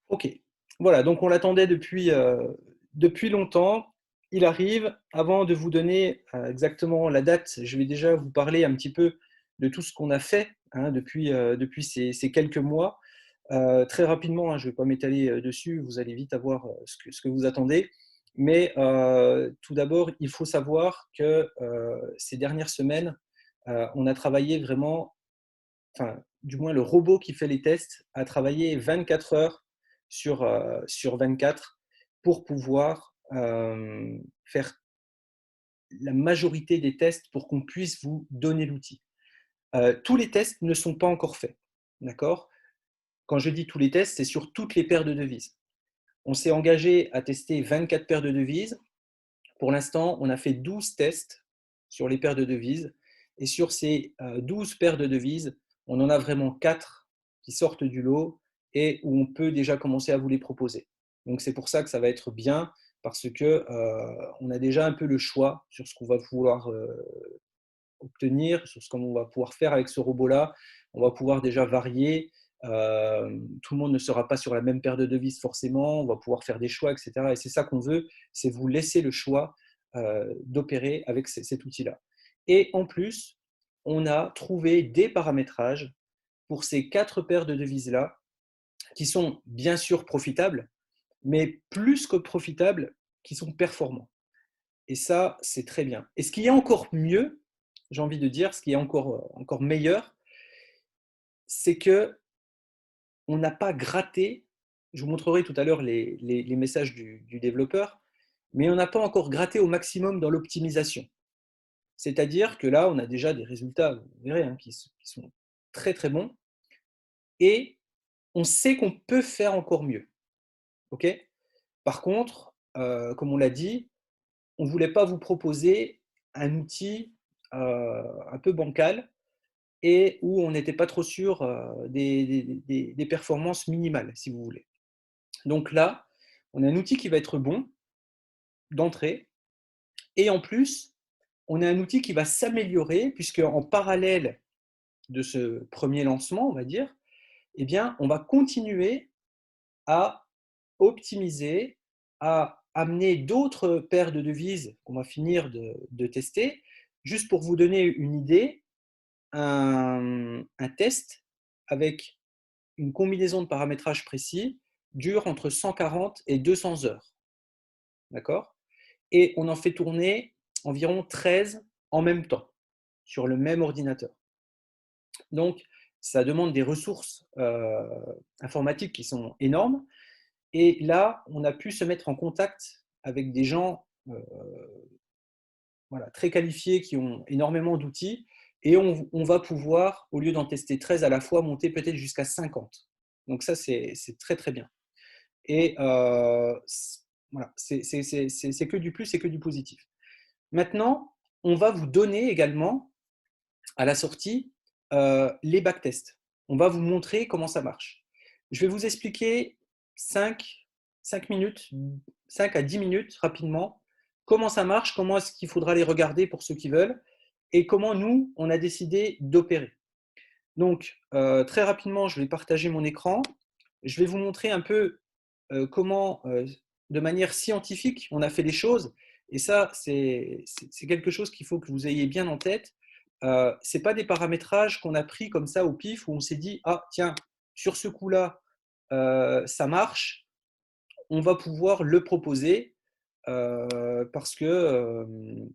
Ok, voilà, donc on l'attendait depuis longtemps. Il arrive. Avant de vous donner exactement la date, je vais déjà vous parler un petit peu de tout ce qu'on a fait hein, depuis ces quelques mois. Très rapidement, hein, je ne vais pas m'étaler dessus, vous allez vite avoir ce que vous attendez. Mais tout d'abord, il faut savoir que ces dernières semaines, on a travaillé vraiment, enfin, du moins le robot qui fait les tests a travaillé 24 heures sur 24 pour pouvoir faire la majorité des tests pour qu'on puisse vous donner l'outil. Tous les tests ne sont pas encore faits, d'accord? Quand je dis tous les tests, c'est sur toutes les paires de devises. On s'est engagé à tester 24 paires de devises. Pour l'instant, on a fait 12 tests sur les paires de devises. Et sur ces 12 paires de devises, on en a vraiment 4 qui sortent du lot et où on peut déjà commencer à vous les proposer. Donc c'est pour ça que ça va être bien parce que on a déjà un peu le choix sur ce qu'on va vouloir obtenir, sur ce qu'on va pouvoir faire avec ce robot-là. On va pouvoir déjà varier. Tout le monde ne sera pas sur la même paire de devises forcément. On va pouvoir faire des choix, etc. Et c'est ça qu'on veut, c'est vous laisser le choix d'opérer avec cet outil-là. Et en plus, on a trouvé des paramétrages pour ces 4 paires de devises-là qui sont bien sûr profitables, mais plus que profitables, qui sont performants. Et ça, c'est très bien. Et ce qui est encore mieux, j'ai envie de dire, ce qui est encore meilleur, c'est que on n'a pas gratté. Je vous montrerai tout à l'heure les messages du développeur, mais on n'a pas encore gratté au maximum dans l'optimisation. C'est-à-dire que là, on a déjà des résultats, vous verrez, hein, qui sont très très bons, et on sait qu'on peut faire encore mieux. Ok. Par contre, comme on l'a dit, on ne voulait pas vous proposer un outil un peu bancal et où on n'était pas trop sûr des performances minimales, si vous voulez. Donc là, on a un outil qui va être bon d'entrée, et en plus, on a un outil qui va s'améliorer, puisque en parallèle de ce premier lancement, on va dire, eh bien, on va continuer à optimiser, à amener d'autres paires de devises qu'on va finir de tester. Juste pour vous donner une idée, un test avec une combinaison de paramétrage précis dure entre 140 et 200 heures. D'accord? Et on en fait tourner environ 13 en même temps sur le même ordinateur. Donc, ça demande des ressources informatiques qui sont énormes. Et là, on a pu se mettre en contact avec des gens voilà, très qualifiés qui ont énormément d'outils. Et on va pouvoir, au lieu d'en tester 13 à la fois, monter peut-être jusqu'à 50. Donc ça, c'est très très bien. Et voilà, c'est que du plus, c'est que du positif. Maintenant, on va vous donner également à la sortie les backtests. On va vous montrer comment ça marche. Je vais vous expliquer 5, 5 minutes, 5 à 10 minutes rapidement comment ça marche, comment est-ce qu'il faudra les regarder pour ceux qui veulent et comment nous, on a décidé d'opérer. Donc, très rapidement, je vais partager mon écran. Je vais vous montrer un peu comment, de manière scientifique, on a fait les choses. Et ça, c'est quelque chose qu'il faut que vous ayez bien en tête. Ce n'est pas des paramétrages qu'on a pris comme ça au pif, où on s'est dit, ah tiens, sur ce coup-là, ça marche, on va pouvoir le proposer parce qu'on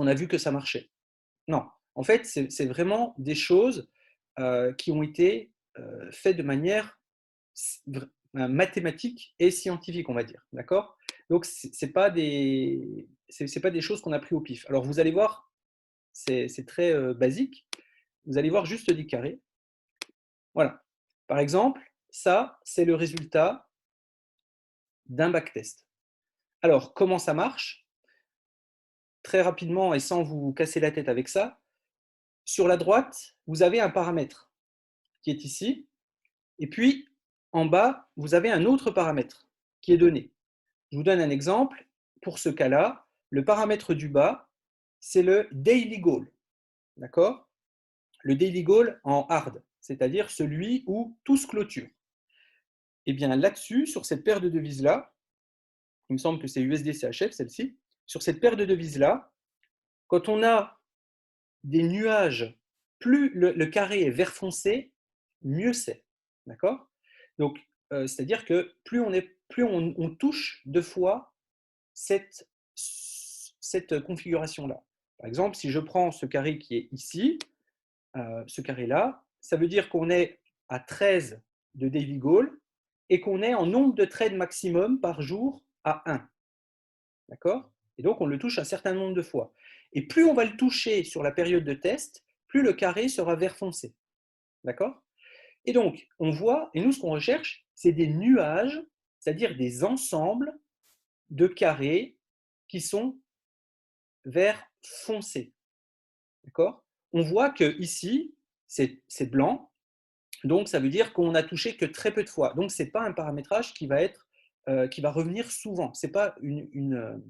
a vu que ça marchait. Non, en fait, c'est vraiment des choses qui ont été faites de manière mathématique et scientifique, on va dire. D'accord? Donc, ce n'est pas, pas des choses qu'on a pris au pif. Alors, vous allez voir, c'est très basique. Vous allez voir juste des carrés. Voilà. Par exemple, ça, c'est le résultat d'un backtest. Alors, comment ça marche? Très rapidement et sans vous casser la tête avec ça, sur la droite, vous avez un paramètre qui est ici, et puis en bas, vous avez un autre paramètre qui est donné. Je vous donne un exemple. Pour ce cas-là, le paramètre du bas, c'est le daily goal. D'accord? Le daily goal en hard, c'est-à-dire celui où tout se clôture. Et bien là-dessus, sur cette paire de devises-là, il me semble que c'est USD-CHF, celle-ci, sur cette paire de devises-là, quand on a des nuages, plus le carré est vert foncé, mieux c'est. D'accord? Donc, c'est-à-dire que plus on touche deux fois cette configuration-là. Par exemple, si je prends ce carré qui est ici, ce carré-là, ça veut dire qu'on est à 13 de daily goal et qu'on est en nombre de trades maximum par jour à 1. D'accord? Et donc, on le touche un certain nombre de fois. Et plus on va le toucher sur la période de test, plus le carré sera vert foncé. D'accord? Et donc, on voit, et nous, ce qu'on recherche, c'est des nuages, c'est-à-dire des ensembles de carrés qui sont vert foncé. D'accord? On voit que ici, c'est blanc, donc ça veut dire qu'on n'a touché que très peu de fois. Donc, ce n'est pas un paramétrage qui va revenir souvent. Ce n'est pas une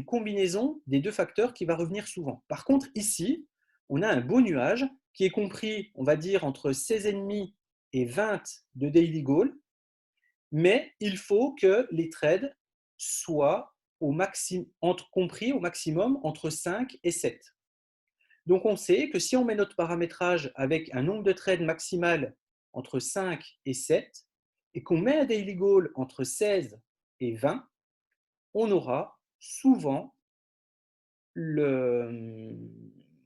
combinaison des deux facteurs qui va revenir souvent. Par contre, ici, on a un beau nuage qui est compris, on va dire, entre 16,5 et 20 de daily goal, mais il faut que les trades soient compris au maximum entre 5 et 7. Donc on sait que si on met notre paramétrage avec un nombre de trades maximal entre 5 et 7 et qu'on met un daily goal entre 16 et 20, on aura souvent le,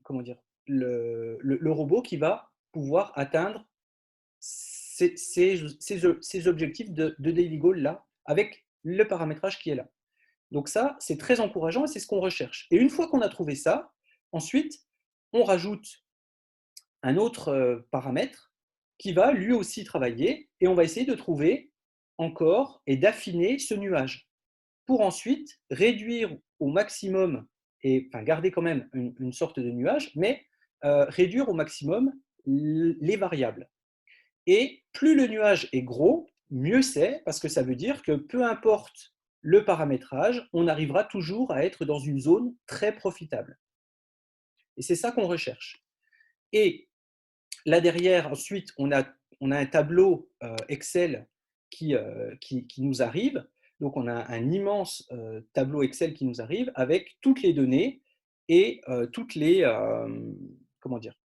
comment dire, le robot qui va pouvoir atteindre ces objectifs de daily goal là avec le paramétrage qui est là. Donc ça, c'est très encourageant et c'est ce qu'on recherche. Et une fois qu'on a trouvé ça, ensuite, on rajoute un autre paramètre qui va lui aussi travailler et on va essayer de trouver encore et d'affiner ce nuage pour ensuite réduire au maximum et enfin, garder quand même une sorte de nuage, mais réduire au maximum les variables. Et plus le nuage est gros, mieux c'est, parce que ça veut dire que peu importe le paramétrage, on arrivera toujours à être dans une zone très profitable. Et c'est ça qu'on recherche. Et là derrière, ensuite, on a un tableau Excel qui nous arrive. Donc, on a un immense tableau Excel qui nous arrive avec toutes les données et toutes comment dire,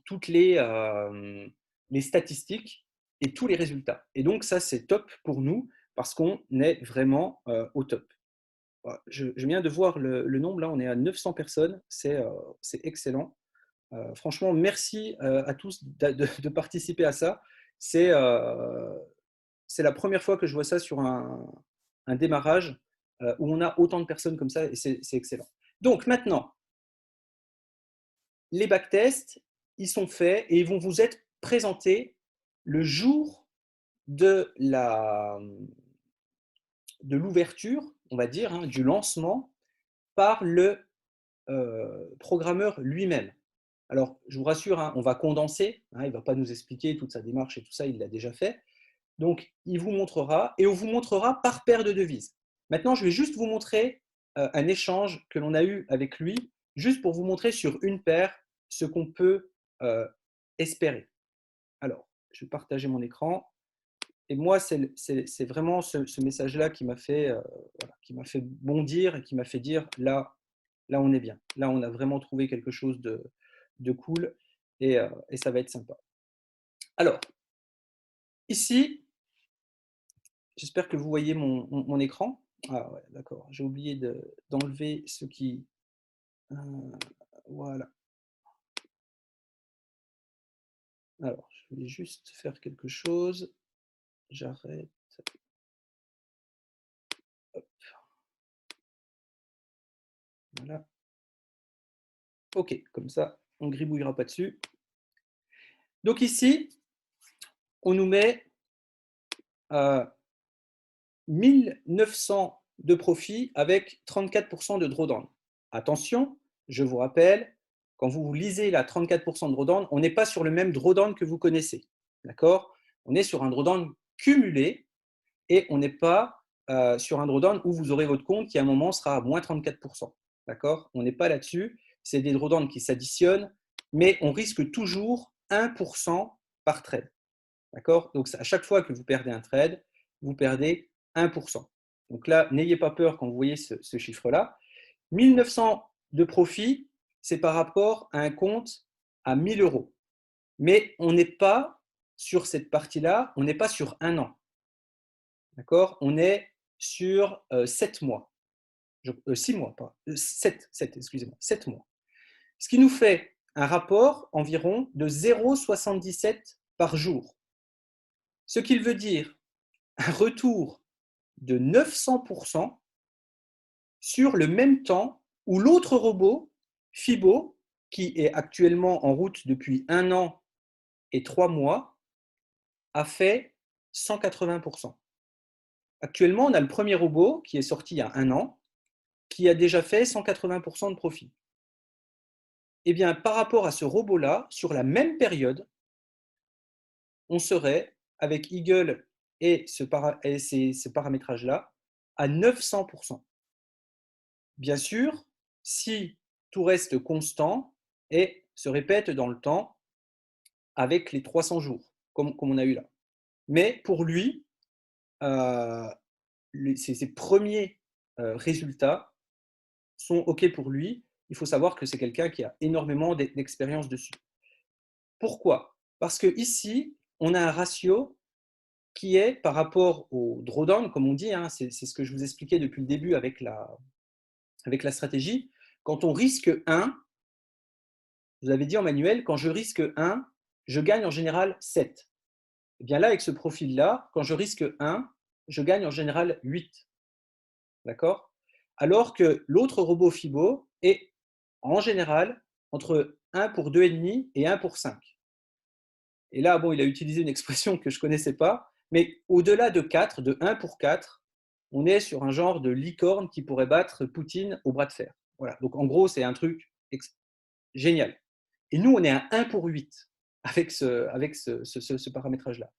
toutes les statistiques et tous les résultats. Et donc, ça, c'est top pour nous parce qu'on est vraiment au top. Je viens de voir le nombre, là, on est à 900 personnes, c'est excellent. Franchement, merci à tous de participer à ça. C'est la première fois que je vois ça sur un démarrage où on a autant de personnes comme ça et c'est excellent. Donc maintenant, les backtests, ils sont faits et ils vont vous être présentés le jour de l'ouverture, on va dire, hein, du lancement par le programmeur lui-même. Alors, je vous rassure, hein, on va condenser, hein, il ne va pas nous expliquer toute sa démarche et tout ça, il l'a déjà fait. Donc, il vous montrera et on vous montrera par paire de devises. Maintenant, je vais juste vous montrer un échange que l'on a eu avec lui, juste pour vous montrer sur une paire ce qu'on peut espérer. Alors, je vais partager mon écran. Et moi, c'est vraiment ce message-là qui m'a fait, voilà, qui m'a fait bondir et qui m'a fait dire, là, on est bien. Là, on a vraiment trouvé quelque chose de cool et ça va être sympa. Alors, ici, j'espère que vous voyez mon écran. Ah ouais, d'accord. J'ai oublié d'enlever ce qui... voilà. Alors, je vais juste faire quelque chose. J'arrête. Hop, voilà. OK, comme ça, on ne gribouillera pas dessus. Donc ici, on nous met 1900 de profit avec 34% de drawdown. Attention, je vous rappelle, quand vous lisez la 34% de drawdown, on n'est pas sur le même drawdown que vous connaissez. D'accord? On est sur un drawdown cumulé et on n'est pas sur un drawdown où vous aurez votre compte qui à un moment sera à moins 34%. D'accord? On n'est pas là-dessus. C'est des drawdowns qui s'additionnent, mais on risque toujours 1% par trade. D'accord? Donc, à chaque fois que vous perdez un trade, vous perdez 1%. Donc là, n'ayez pas peur quand vous voyez ce chiffre-là. 1900 de profit, c'est par rapport à un compte à 1000 euros. Mais on n'est pas sur cette partie-là, on n'est pas sur un an. D'accord? On est sur 7 mois. 6 mois, pas. 7, excusez-moi, 7 mois. Ce qui nous fait un rapport environ de 0,77 par jour. Ce qui veut dire un retour de 900% sur le même temps où l'autre robot, Fibo, qui est actuellement en route depuis 1 an et 3 mois, a fait 180%. Actuellement, on a le premier robot qui est sorti il y a 1 an, qui a déjà fait 180% de profit. Eh bien, par rapport à ce robot-là, sur la même période, on serait, avec Eagle et ce paramétrage-là, à 900%. Bien sûr, si tout reste constant et se répète dans le temps avec les 300 jours, comme on a eu là. Mais pour lui, euh, ses premiers résultats sont OK pour lui. Il faut savoir que c'est quelqu'un qui a énormément d'expérience dessus. Pourquoi? Parce que ici, on a un ratio qui est par rapport au drawdown, comme on dit, hein, c'est ce que je vous expliquais depuis le début avec la stratégie. Quand on risque 1, vous avez dit en manuel, quand je risque 1, je gagne en général 7. Et bien là, avec ce profil-là, quand je risque 1, je gagne en général 8. D'accord? Alors que l'autre robot Fibo est en général entre 1 pour 2,5 et 1 pour 5. Et là, bon, il a utilisé une expression que je ne connaissais pas, mais au-delà de 4, de 1 pour 4, on est sur un genre de licorne qui pourrait battre Poutine au bras de fer. Voilà. Donc en gros, c'est un truc génial. Et nous, on est à 1 pour 8 avec ce paramétrage-là.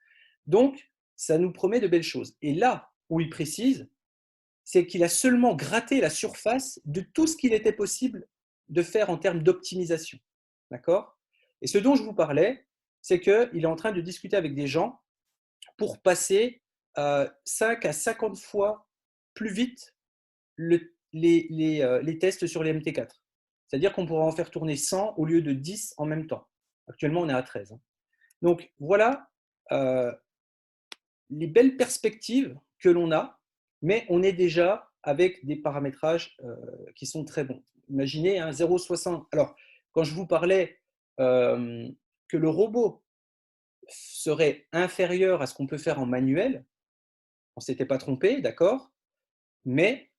Donc, ça nous promet de belles choses. Et là où il précise, c'est qu'il a seulement gratté la surface de tout ce qu'il était possible de faire en termes d'optimisation. D'accord? Et ce dont je vous parlais, c'est qu'il est en train de discuter avec des gens pour passer 5 à 50 fois plus vite les tests sur les MT4. C'est-à-dire qu'on pourra en faire tourner 100 au lieu de 10 en même temps. Actuellement, on est à 13. Donc voilà les belles perspectives que l'on a, mais on est déjà avec des paramétrages qui sont très bons. Imaginez 0,60. Alors, quand je vous parlais que le robot serait inférieur à ce qu'on peut faire en manuel, on ne s'était pas trompé, d'accord, mais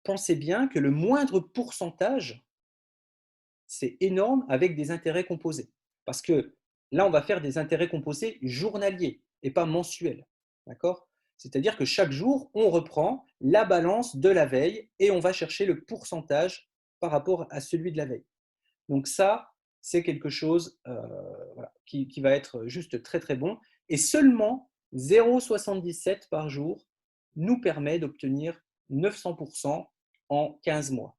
pensez bien que le moindre pourcentage, c'est énorme avec des intérêts composés. Parce que là, on va faire des intérêts composés journaliers et pas mensuels. D'accord? C'est-à-dire que chaque jour, on reprend la balance de la veille et on va chercher le pourcentage par rapport à celui de la veille. Donc ça, c'est quelque chose voilà, qui va être juste très très bon. Et seulement 0,77 par jour nous permet d'obtenir 900% en 15 mois.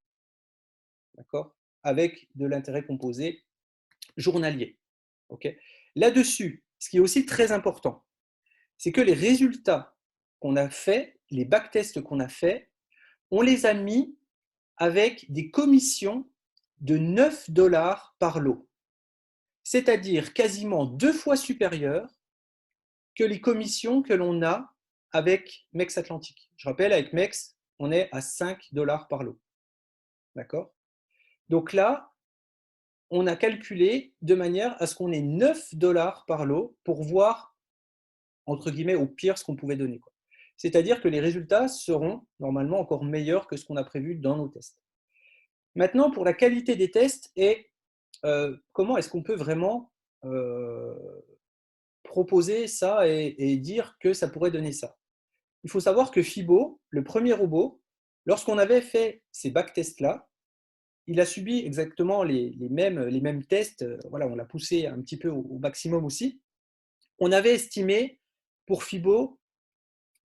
D'accord? Avec de l'intérêt composé journalier. Okay. Là-dessus, ce qui est aussi très important, c'est que les résultats qu'on a faits, les backtests qu'on a faits, on les a mis avec des commissions de 9 dollars par lot, c'est-à-dire quasiment 2 fois supérieures que les commissions que l'on a avec MEX Atlantique. Je rappelle, avec MEX, on est à 5 dollars par lot. D'accord? Donc là, on a calculé de manière à ce qu'on ait 9 dollars par lot pour voir, entre guillemets, au pire, ce qu'on pouvait donner. C'est-à-dire que les résultats seront normalement encore meilleurs que ce qu'on a prévu dans nos tests. Maintenant, pour la qualité des tests et comment est-ce qu'on peut vraiment proposer ça et dire que ça pourrait donner ça. Il faut savoir que Fibo, le premier robot, lorsqu'on avait fait ces backtests-là, il a subi exactement les mêmes tests. Voilà, on l'a poussé un petit peu au maximum aussi. On avait estimé pour Fibo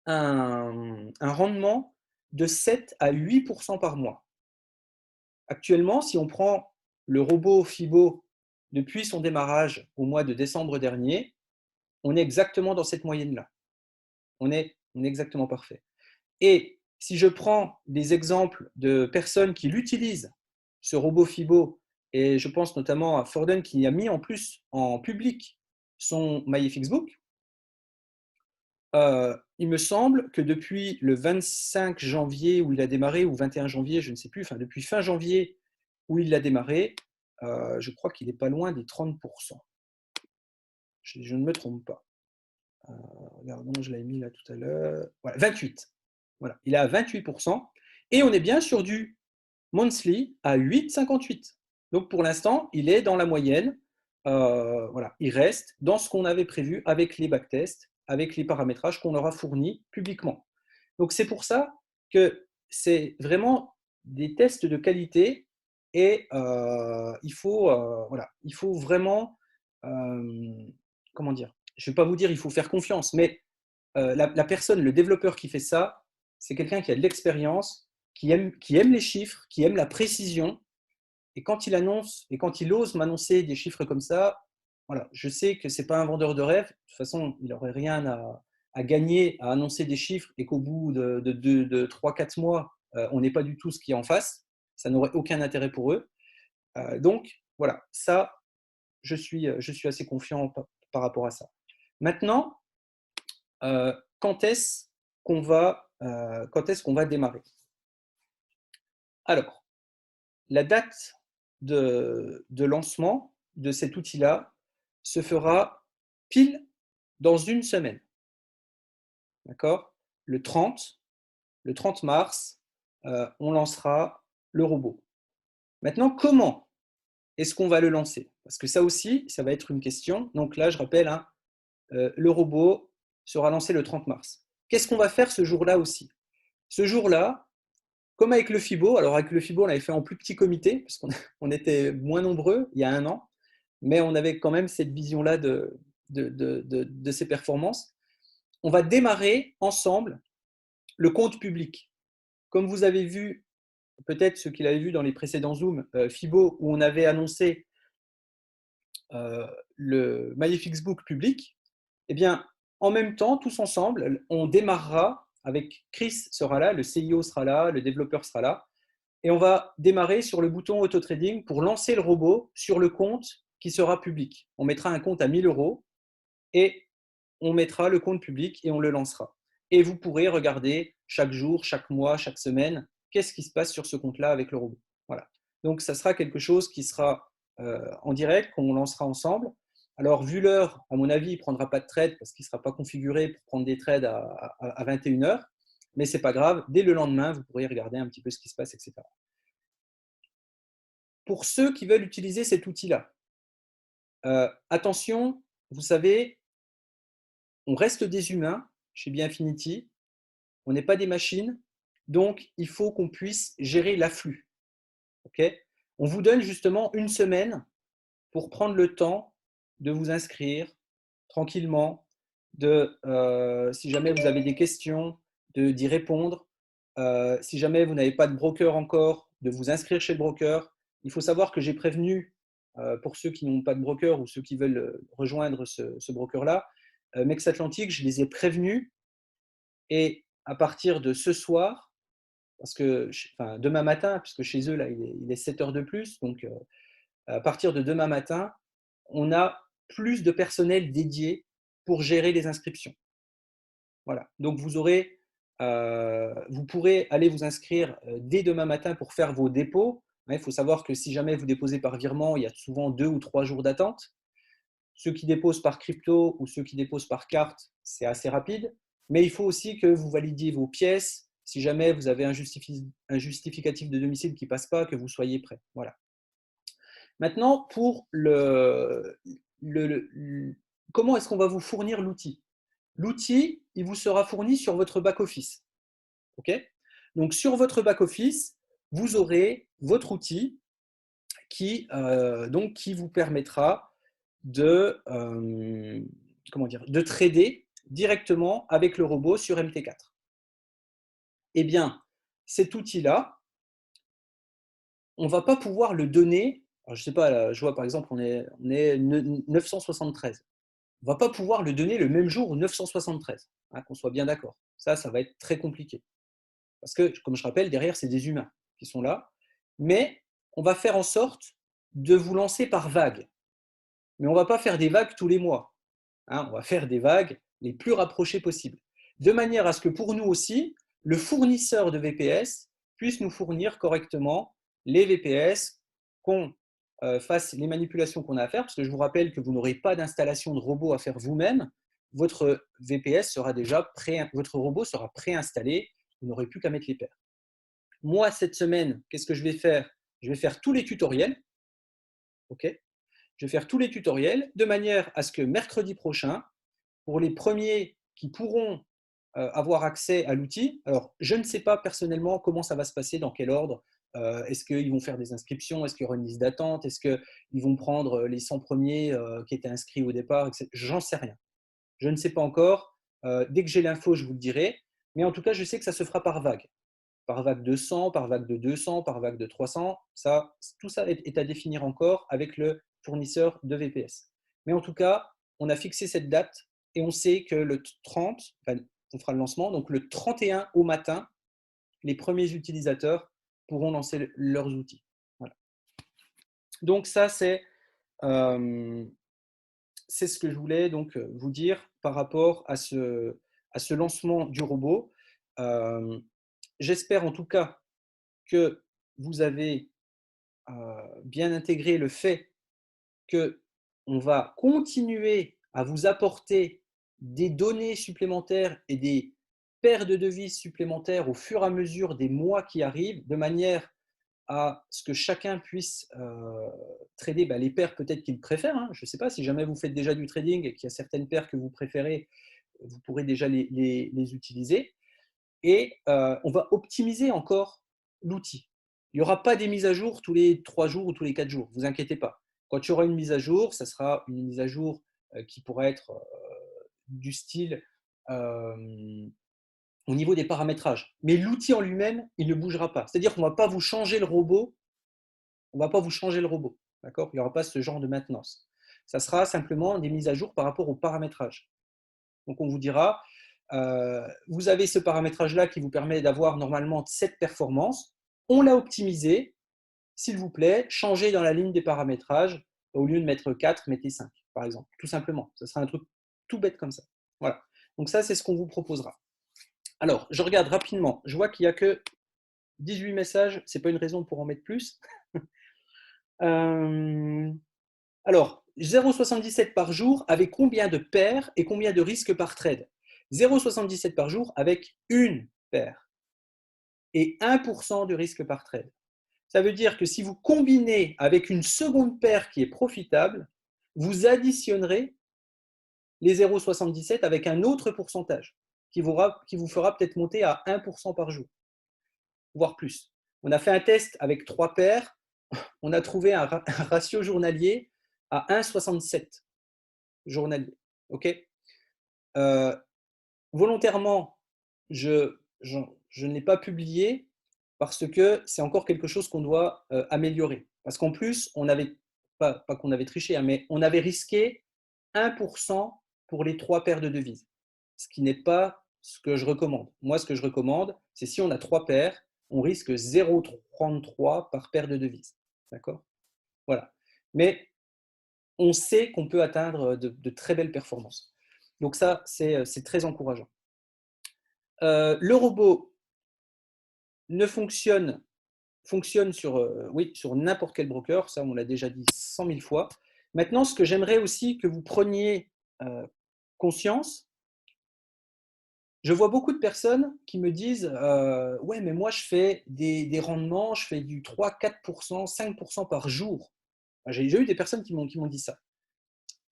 un rendement de 7 à 8% par mois. Actuellement, si on prend le robot Fibo depuis son démarrage au mois de décembre dernier, on est exactement dans cette moyenne-là. On est exactement parfait. Et si je prends des exemples de personnes qui l'utilisent, ce robot Fibo, et je pense notamment à Forden qui a mis en plus en public son MyFXBook, il me semble que depuis le 25 janvier où il a démarré, ou 21 janvier, je ne sais plus, enfin depuis fin janvier où il a démarré, je crois qu'il n'est pas loin des 30%. Je ne me trompe pas. Regardons, je l'avais mis là tout à l'heure. Voilà, 28. Voilà, il est à 28%. Et on est bien sur du monthly à 8,58. Donc pour l'instant, il est dans la moyenne. Voilà, il reste dans ce qu'on avait prévu avec les backtests, avec les paramétrages qu'on leur a fournis publiquement. Donc c'est pour ça que c'est vraiment des tests de qualité et voilà, il faut vraiment, comment dire, je ne vais pas vous dire il faut faire confiance, mais la personne, le développeur qui fait ça, c'est quelqu'un qui a de l'expérience, qui aime les chiffres, qui aime la précision. Et quand il annonce et quand il ose m'annoncer des chiffres comme ça, voilà, je sais que ce n'est pas un vendeur de rêve. De toute façon, il n'aurait rien à gagner à annoncer des chiffres et qu'au bout de 3-4 mois, on n'est pas du tout ce qui est en face. Ça n'aurait aucun intérêt pour eux. Donc, voilà, ça, je suis assez confiant par rapport à ça. Maintenant, quand est-ce qu'on va démarrer? Alors, la date de lancement de cet outil-là se fera pile dans une semaine. D'accord? Le 30 mars, on lancera le robot. Maintenant, comment est-ce qu'on va le lancer? Parce que ça aussi, ça va être une question. Donc là, je rappelle, hein, le robot sera lancé le 30 mars. Qu'est-ce qu'on va faire ce jour-là aussi? Ce jour-là, comme avec le FIBO, alors avec le FIBO, on l'avait fait en plus petit comité, parce qu'on était moins nombreux il y a un an, mais on avait quand même cette vision-là de ces performances. On va démarrer ensemble le compte public. Comme vous avez vu, peut-être ceux qui l'avaient vu dans les précédents Zoom, FIBO, où on avait annoncé le MyFXBook public, eh bien, en même temps, tous ensemble, on démarrera avec Chris sera là, le CIO sera là, le développeur sera là, et on va démarrer sur le bouton auto-trading pour lancer le robot sur le compte qui sera public. On mettra un compte à 1 000 € et on mettra le compte public et on le lancera. Et vous pourrez regarder chaque jour, chaque mois, chaque semaine, qu'est-ce qui se passe sur ce compte-là avec le robot. Voilà. Donc, ça sera quelque chose qui sera en direct, qu'on lancera ensemble. Alors, vu l'heure, à mon avis, il ne prendra pas de trade parce qu'il ne sera pas configuré pour prendre des trades à 21 h. Mais ce n'est pas grave. Dès le lendemain, vous pourrez regarder un petit peu ce qui se passe, etc. Pour ceux qui veulent utiliser cet outil-là, attention, vous savez, on reste des humains chez Biinfinity, on n'est pas des machines, donc il faut qu'on puisse gérer l'afflux. Okay, on vous donne justement une semaine pour prendre le temps de vous inscrire tranquillement, si jamais vous avez des questions, d'y répondre. Si jamais vous n'avez pas de broker encore, de vous inscrire chez le broker. Il faut savoir que j'ai prévenu, pour ceux qui n'ont pas de broker ou ceux qui veulent rejoindre ce broker-là, Mex Atlantic, je les ai prévenus et à partir de ce soir, parce que demain matin, puisque chez eux, là, il est 7 heures de plus, donc à partir de demain matin, on a plus de personnel dédié pour gérer les inscriptions. Voilà. Donc vous pourrez aller vous inscrire dès demain matin pour faire vos dépôts. Il faut savoir que si jamais vous déposez par virement, il y a souvent 2 ou 3 jours d'attente. Ceux qui déposent par crypto ou ceux qui déposent par carte, c'est assez rapide. Mais il faut aussi que vous validiez vos pièces. Si jamais vous avez un justificatif de domicile qui ne passe pas, que vous soyez prêt. Voilà. Maintenant, pour comment est-ce qu'on va vous fournir l'outil? L'outil, il vous sera fourni sur votre back-office. Okay, donc, sur votre back-office, vous aurez votre outil qui vous permettra de trader directement avec le robot sur MT4. Eh bien, cet outil-là, on ne va pas pouvoir le donner. Alors, je ne sais pas, je vois par exemple, on est 973. on ne va pas pouvoir le donner le même jour au 973, hein, qu'on soit bien d'accord. Ça va être très compliqué. Parce que, comme je rappelle, derrière, c'est des humains qui sont là. Mais on va faire en sorte de vous lancer par vagues. Mais on ne va pas faire des vagues tous les mois. Hein, on va faire des vagues les plus rapprochées possibles. De manière à ce que pour nous aussi, le fournisseur de VPS puisse nous fournir correctement les VPS, qu'on fasse les manipulations qu'on a à faire, parce que je vous rappelle que vous n'aurez pas d'installation de robot à faire vous-même. Votre VPS sera déjà votre robot sera préinstallé, vous n'aurez plus qu'à mettre les paires. Moi, cette semaine, qu'est-ce que je vais faire? Je vais faire tous les tutoriels. Ok, je vais faire tous les tutoriels de manière à ce que mercredi prochain, pour les premiers qui pourront avoir accès à l'outil, alors je ne sais pas personnellement comment ça va se passer, dans quel ordre. Est-ce qu'ils vont faire des inscriptions? Est-ce qu'il y aura une liste d'attente? Est-ce qu'ils vont prendre les 100 premiers qui étaient inscrits au départ? J'en sais rien. Je ne sais pas encore. Dès que j'ai l'info, je vous le dirai. Mais en tout cas, je sais que ça se fera par vague. Par vague de 100, par vague de 200, par vague de 300. Tout ça est à définir encore avec le fournisseur de VPS. Mais en tout cas, on a fixé cette date et on sait que le 30, enfin, on fera le lancement, donc le 31 au matin, les premiers utilisateurs pourront lancer leurs outils. Voilà. Donc ça, euh, c'est ce que je voulais donc vous dire par rapport à ce lancement du robot. Euh, J'espère en tout cas que vous avez bien intégré le fait qu'on va continuer à vous apporter des données supplémentaires et des paires de devises supplémentaires au fur et à mesure des mois qui arrivent, de manière à ce que chacun puisse trader les paires peut-être qu'il préfère. Hein. Je ne sais pas, si jamais vous faites déjà du trading et qu'il y a certaines paires que vous préférez, vous pourrez déjà les utiliser. Et on va optimiser encore l'outil. Il n'y aura pas des mises à jour tous les 3 jours ou tous les 4 jours, ne vous inquiétez pas. Quand il y aura une mise à jour, ça sera une mise à jour qui pourra être du style au niveau des paramétrages. Mais l'outil en lui-même, il ne bougera pas. C'est-à-dire qu'on ne va pas vous changer le robot. On ne va pas vous changer le robot. D'accord? Il n'y aura pas ce genre de maintenance. Ça sera simplement des mises à jour par rapport au paramétrage. Donc on vous dira, vous avez ce paramétrage-là qui vous permet d'avoir normalement cette performance. On l'a optimisé. S'il vous plaît, changez dans la ligne des paramétrages. Au lieu de mettre 4, mettez 5, par exemple. Tout simplement. Ce sera un truc tout bête comme ça. Voilà. Donc ça, c'est ce qu'on vous proposera. Alors, je regarde rapidement. Je vois qu'il n'y a que 18 messages. Ce n'est pas une raison pour en mettre plus. Alors, 0,77 par jour avec combien de paires et combien de risques par trade? 0,77 par jour avec une paire et 1% de risque par trade. Ça veut dire que si vous combinez avec une seconde paire qui est profitable, vous additionnerez les 0,77 avec un autre pourcentage qui vous fera peut-être monter à 1% par jour, voire plus. On a fait un test avec 3 paires, on a trouvé un ratio journalier à 1,67 journalier. Okay, volontairement, je ne l'ai pas publié parce que c'est encore quelque chose qu'on doit améliorer. Parce qu'en plus, on avait, pas qu'on avait triché, hein, mais on avait risqué 1% pour les 3 paires de devises, ce qui n'est pas ce que je recommande. Moi, ce que je recommande, c'est si on a 3 paires, on risque 0,33 par paire de devises. D'accord? Voilà. Mais on sait qu'on peut atteindre de très belles performances. Donc ça, c'est très encourageant. Le robot ne fonctionne sur, oui, sur n'importe quel broker, ça on l'a déjà dit 100 000 fois. Maintenant, ce que j'aimerais aussi que vous preniez conscience, je vois beaucoup de personnes qui me disent ouais, mais moi je fais des rendements, je fais du 3-4%, 5% par jour. J'ai eu des personnes qui m'ont dit ça.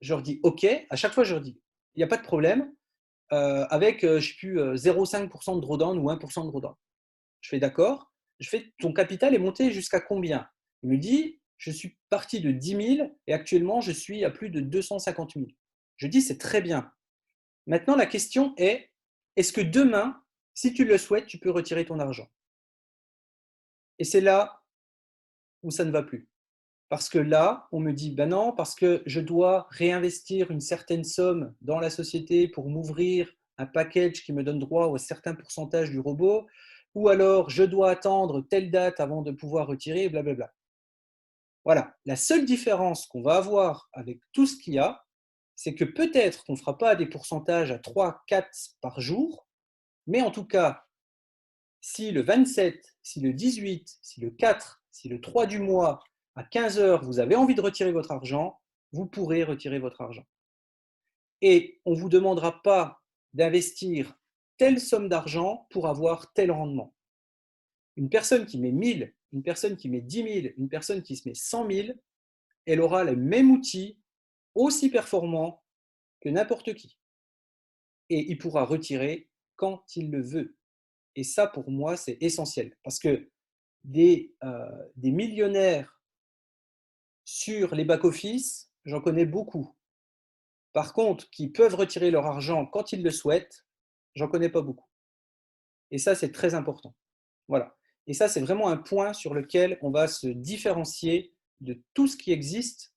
Je leur dis ok, à chaque fois je leur dis il n'y a pas de problème, avec je sais plus, 0,5% de drawdown ou 1% de drawdown. Je fais d'accord, je fais ton capital est monté jusqu'à combien? Il me dit je suis parti de 10 000 et actuellement je suis à plus de 250 000. Je dis c'est très bien. Maintenant la question est-ce que demain, si tu le souhaites, tu peux retirer ton argent? Et c'est là où ça ne va plus. Parce que là, on me dit, ben non, parce que je dois réinvestir une certaine somme dans la société pour m'ouvrir un package qui me donne droit à un certain pourcentage du robot, ou alors je dois attendre telle date avant de pouvoir retirer, blablabla. Voilà, la seule différence qu'on va avoir avec tout ce qu'il y a, c'est que peut-être qu'on ne fera pas des pourcentages à 3, 4 par jour, mais en tout cas, si le 27, si le 18, si le 4, si le 3 du mois, à 15 heures, vous avez envie de retirer votre argent, vous pourrez retirer votre argent. Et on ne vous demandera pas d'investir telle somme d'argent pour avoir tel rendement. Une personne qui met 1000, une personne qui met 10 000, une personne qui se met 100 000, elle aura le même outil, aussi performant que n'importe qui. Et il pourra retirer quand il le veut. Et ça, pour moi, c'est essentiel. Parce que des millionnaires sur les back-office, j'en connais beaucoup. Par contre, qui peuvent retirer leur argent quand ils le souhaitent, j'en connais pas beaucoup. Et ça, c'est très important. Voilà. Et ça, c'est vraiment un point sur lequel on va se différencier de tout ce qui existe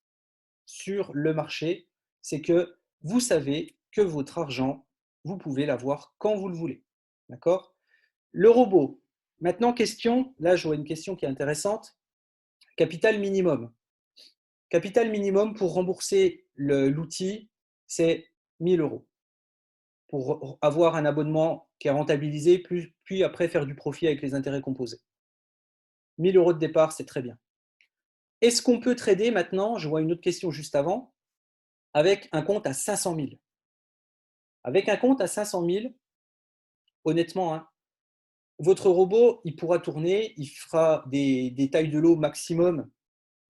sur le marché. C'est que vous savez que votre argent, vous pouvez l'avoir quand vous le voulez. D'accord? Le robot. Maintenant, question. Là, je vois une question qui est intéressante. Capital minimum. Capital minimum pour rembourser l'outil, c'est 1 000 euros. Pour avoir un abonnement qui est rentabilisé, puis après faire du profit avec les intérêts composés. 1 000 euros de départ, c'est très bien. Est-ce qu'on peut trader maintenant, je vois une autre question juste avant, avec un compte à 500 000? Avec un compte à 500 000, honnêtement, hein, votre robot, il pourra tourner, il fera des tailles de lot maximum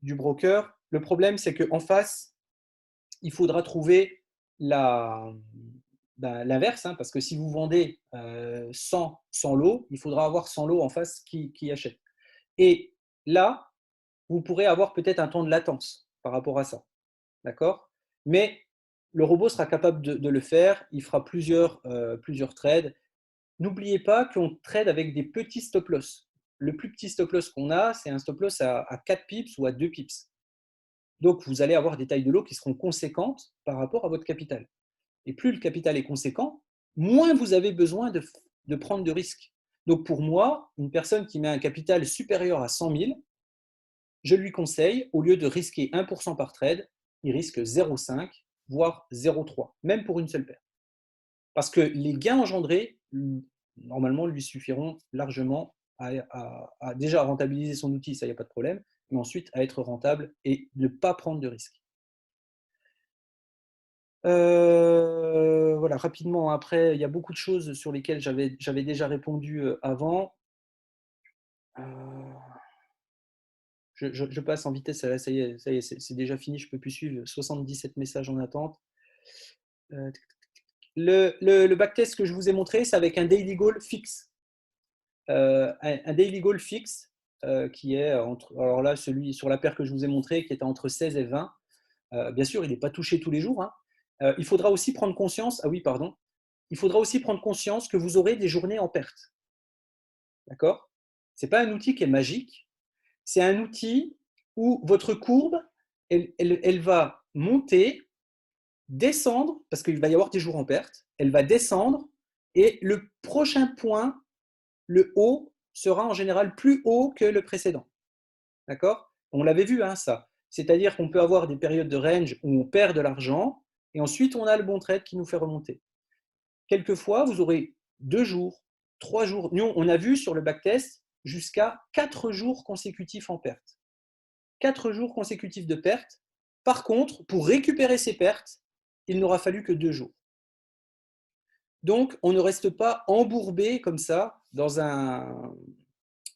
du broker. Le problème, c'est qu'en face, il faudra trouver l'inverse, hein, parce que si vous vendez 100 lots, il faudra avoir 100 lots en face qui achètent. Et là, vous pourrez avoir peut-être un temps de latence par rapport à ça. D'accord? Mais le robot sera capable de le faire, il fera plusieurs trades. N'oubliez pas qu'on trade avec des petits stop loss. Le plus petit stop loss qu'on a, c'est un stop loss à 4 pips ou à 2 pips. Donc, vous allez avoir des tailles de lot qui seront conséquentes par rapport à votre capital. Et plus le capital est conséquent, moins vous avez besoin de prendre de risques. Donc, pour moi, une personne qui met un capital supérieur à 100 000, je lui conseille, au lieu de risquer 1% par trade, il risque 0,5, voire 0,3, même pour une seule paire. Parce que les gains engendrés, normalement, lui suffiront largement à déjà rentabiliser son outil, ça, il n'y a pas de problème, mais ensuite à être rentable et ne pas prendre de risques. Voilà, rapidement, après, il y a beaucoup de choses sur lesquelles j'avais déjà répondu avant. Je passe en vitesse, ça y est, c'est déjà fini, je ne peux plus suivre. 77 messages en attente. Le backtest que je vous ai montré, c'est avec un daily goal fixe. Un daily goal fixe qui est entre, alors là, celui sur la paire que je vous ai montré, qui était entre 16 et 20. Bien sûr, il n'est pas touché tous les jours, hein. Il faudra aussi prendre conscience, ah oui, pardon, il faudra aussi prendre conscience que vous aurez des journées en perte. D'accord? Ce n'est pas un outil qui est magique, c'est un outil où votre courbe, elle va monter, descendre, parce qu'il va y avoir des jours en perte, elle va descendre, et le prochain point, le haut, sera en général plus haut que le précédent. D'accord? On l'avait vu, hein, ça. C'est-à-dire qu'on peut avoir des périodes de range où on perd de l'argent, et ensuite on a le bon trade qui nous fait remonter. Quelquefois, vous aurez 2 jours, 3 jours. Nous, on a vu sur le backtest jusqu'à 4 jours consécutifs en perte. 4 jours consécutifs de perte. Par contre, pour récupérer ces pertes, il n'aura fallu que 2 jours. Donc, on ne reste pas embourbé comme ça dans un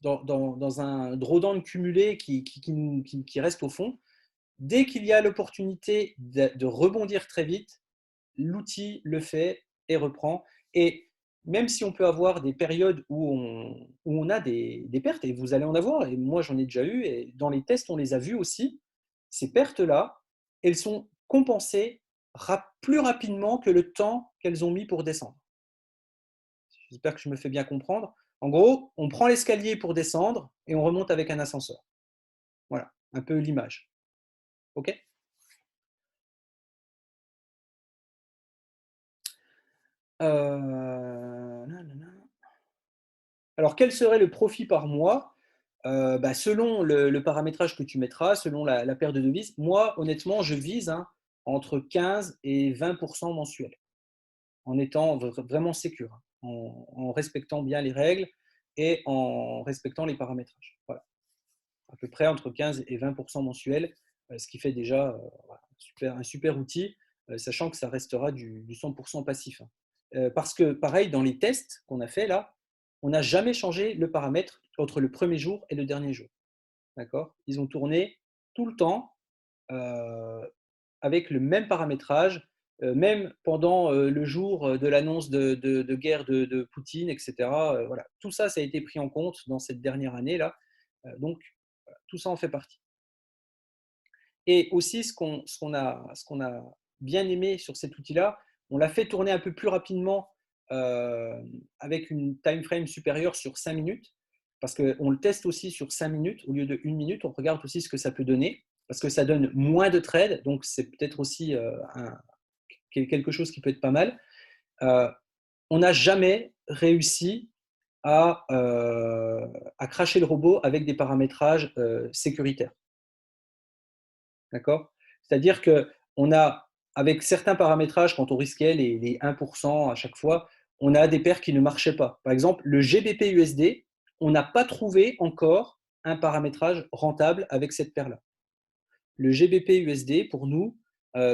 drawdown cumulé qui reste au fond. Dès qu'il y a l'opportunité de rebondir très vite, l'outil le fait et reprend. Et même si on peut avoir des périodes où on a des pertes, et vous allez en avoir, et moi j'en ai déjà eu, et dans les tests on les a vues aussi, ces pertes-là, elles sont compensées plus rapidement que le temps qu'elles ont mis pour descendre. J'espère que je me fais bien comprendre. En gros, on prend l'escalier pour descendre et on remonte avec un ascenseur. Voilà, un peu l'image. OK? Nanana. Alors, quel serait le profit par mois? Bah, selon le paramétrage que tu mettras, selon la paire de devises. Moi, honnêtement, je vise, hein, entre 15 et 20 mensuels, en étant vraiment sécure, hein, en respectant bien les règles et en respectant les paramétrages. Voilà, à peu près entre 15 et 20 mensuels, ce qui fait déjà voilà, un super outil, sachant que ça restera du 100 passif, hein. Parce que, pareil, dans les tests qu'on a fait là, on n'a jamais changé le paramètre entre le premier jour et le dernier jour. D'accord? Ils ont tourné tout le temps euh, avec le même paramétrage, même pendant le jour de l'annonce de guerre de Poutine, etc. Voilà. Tout ça, ça a été pris en compte dans cette dernière année-là. Donc, voilà, tout ça en fait partie. Et aussi, ce qu'on a bien aimé sur cet outil-là, on l'a fait tourner un peu plus rapidement euh, avec une time frame supérieure sur 5 minutes, parce qu'on le teste aussi sur 5 minutes au lieu de 1 minute. On regarde aussi ce que ça peut donner, parce que ça donne moins de trades, donc c'est peut-être aussi quelque chose qui peut être pas mal. Euh, on n'a jamais réussi à cracher le robot avec des paramétrages sécuritaires. D'accord? C'est-à-dire qu'on a, avec certains paramétrages, quand on risquait les 1% à chaque fois, on a des paires qui ne marchaient pas. Par exemple, le GBP-USD, on n'a pas trouvé encore un paramétrage rentable avec cette paire-là. Le GBP-USD, pour nous,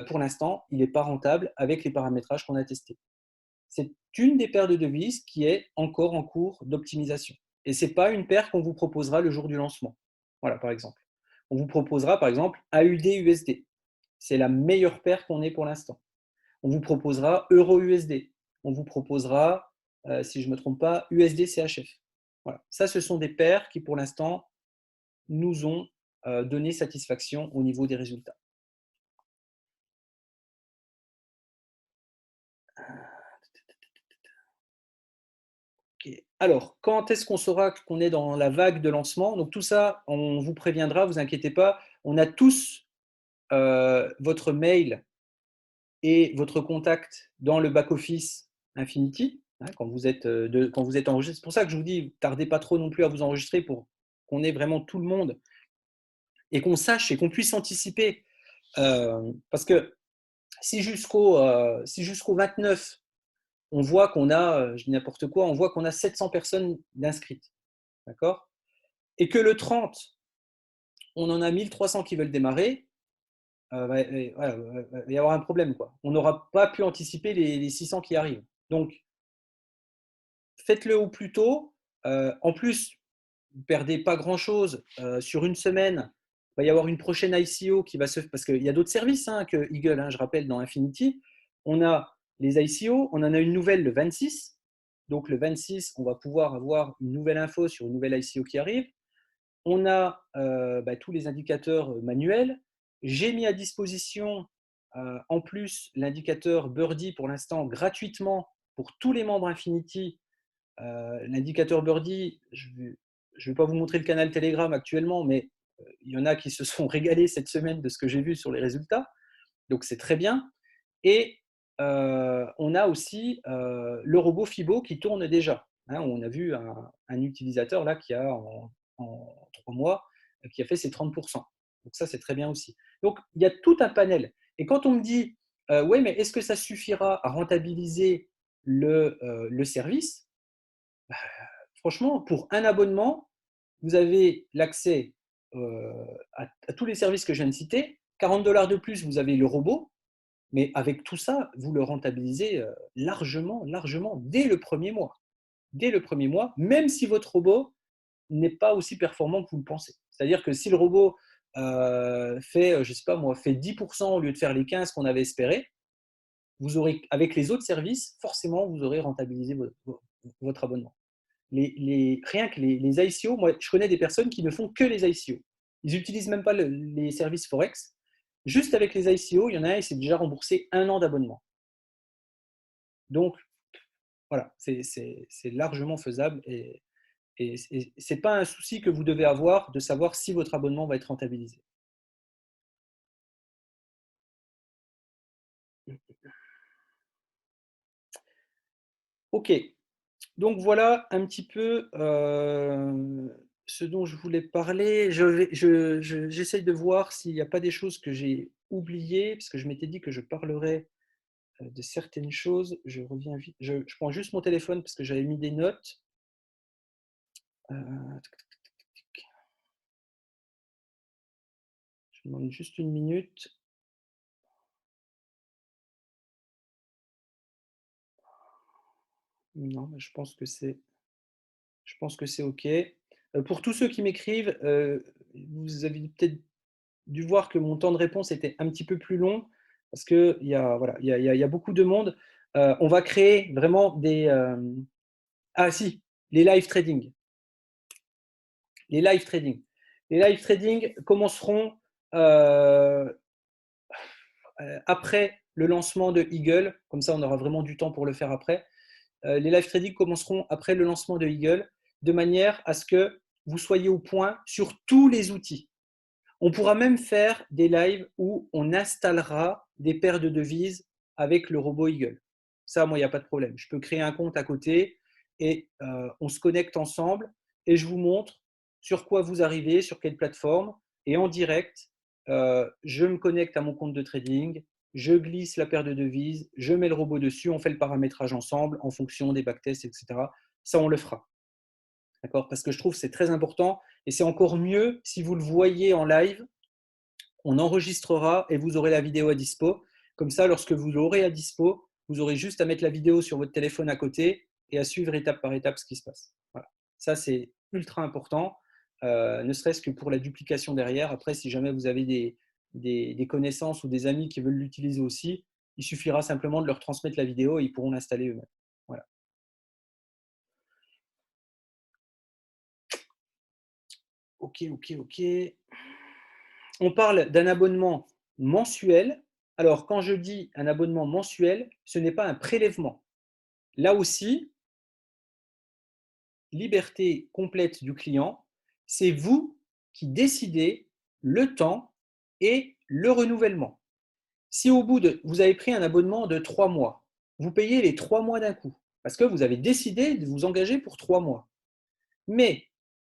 pour l'instant, il n'est pas rentable avec les paramétrages qu'on a testés. C'est une des paires de devises qui est encore en cours d'optimisation. Et ce n'est pas une paire qu'on vous proposera le jour du lancement. Voilà, par exemple. On vous proposera, par exemple, AUD-USD. C'est la meilleure paire qu'on ait pour l'instant. On vous proposera Euro-USD. On vous proposera, si je ne me trompe pas, USD-CHF. Voilà. Ça, ce sont des paires qui, pour l'instant, nous ont donné satisfaction au niveau des résultats. Okay. Alors, quand est-ce qu'on saura qu'on est dans la vague de lancement? Donc tout ça, on vous préviendra, vous inquiétez pas. On a tous votre mail et votre contact dans le back-office Infinity, hein, quand vous êtes enregistré. C'est pour ça que je vous dis, tardez pas trop non plus à vous enregistrer pour qu'on ait vraiment tout le monde et qu'on sache et qu'on puisse anticiper. Parce que si jusqu'au 29, on voit qu'on a, je dis n'importe quoi, on voit qu'on a 700 personnes d'inscrites, d'accord? Et que le 30, on en a 1300 qui veulent démarrer, voilà, il va y avoir un problème, quoi. On n'aura pas pu anticiper les 600 qui arrivent. Donc, faites-le au plus tôt. En plus, vous ne perdez pas grand-chose. Sur une semaine, il va y avoir une prochaine ICO qui va se... Parce qu'il y a d'autres services hein, que Eagle, hein, je rappelle, dans Infinity. On a les ICO, on en a une nouvelle le 26. Donc le 26, on va pouvoir avoir une nouvelle info sur une nouvelle ICO qui arrive. On a tous les indicateurs manuels. J'ai mis à disposition en plus l'indicateur Birdie pour l'instant gratuitement pour tous les membres Infinity. L'indicateur Birdie, je ne vais pas vous montrer le canal Telegram actuellement, mais il y en a qui se sont régalés cette semaine de ce que j'ai vu sur les résultats. Donc c'est très bien. Et on a aussi le robot Fibo qui tourne déjà. Hein, on a vu un utilisateur là qui a en 3 mois qui a fait ses 30%. Donc ça c'est très bien aussi. Donc il y a tout un panel. Et quand on me dit ouais mais est-ce que ça suffira à rentabiliser le service? Franchement, pour un abonnement, vous avez l'accès à tous les services que je viens de citer. 40 $ de plus, vous avez le robot. Mais avec tout ça, vous le rentabilisez largement, largement, dès le premier mois. Dès le premier mois, même si votre robot n'est pas aussi performant que vous le pensez. C'est-à-dire que si le robot fait, je sais pas moi, fait 10% au lieu de faire les 15 qu'on avait espéré, vous aurez, avec les autres services, forcément, vous aurez rentabilisé votre abonnement. Rien que les ICO, moi, je connais des personnes qui ne font que les ICO. Ils n'utilisent même pas les services Forex. Juste avec les ICO, il y en a un, il s'est déjà remboursé 1 an d'abonnement. Donc, voilà, c'est largement faisable et ce n'est pas un souci que vous devez avoir de savoir si votre abonnement va être rentabilisé. OK. Donc voilà un petit peu ce dont je voulais parler. J'essaye de voir s'il n'y a pas des choses que j'ai oubliées, parce que je m'étais dit que je parlerais de certaines choses. Je reviens vite. Je prends juste mon téléphone parce que j'avais mis des notes. Je demande juste une minute. Non, mais je pense que c'est OK. Pour tous ceux qui m'écrivent, vous avez peut-être dû voir que mon temps de réponse était un petit peu plus long parce qu'il y a, voilà, il y a beaucoup de monde. On va créer vraiment des. Ah si, les live trading. Les live trading. Les live trading commenceront après le lancement de Eagle. Comme ça, on aura vraiment du temps pour le faire après. Les live trading commenceront après le lancement de Eagle, de manière à ce que vous soyez au point sur tous les outils. On pourra même faire des lives où on installera des paires de devises avec le robot Eagle. Ça, moi, il n'y a pas de problème. Je peux créer un compte à côté et on se connecte ensemble et je vous montre sur quoi vous arrivez, sur quelle plateforme. Et en direct, je me connecte à mon compte de trading, je glisse la paire de devises, je mets le robot dessus, on fait le paramétrage ensemble en fonction des backtests, etc. Ça, on le fera. D'accord? Parce que je trouve que c'est très important et c'est encore mieux si vous le voyez en live. On enregistrera et vous aurez la vidéo à dispo. Comme ça, lorsque vous l'aurez à dispo, vous aurez juste à mettre la vidéo sur votre téléphone à côté et à suivre étape par étape ce qui se passe. Voilà. Ça, c'est ultra important, ne serait-ce que pour la duplication derrière. Après, si jamais vous avez des connaissances ou des amis qui veulent l'utiliser aussi, il suffira simplement de leur transmettre la vidéo et ils pourront l'installer eux-mêmes. Voilà. Ok, ok, ok. On parle d'un abonnement mensuel. Alors, quand je dis un abonnement mensuel, ce n'est pas un prélèvement. Là aussi, liberté complète du client, c'est vous qui décidez le temps et le renouvellement. Si au bout de, vous avez pris un abonnement de 3 mois, vous payez les 3 mois d'un coup, parce que vous avez décidé de vous engager pour 3 mois. Mais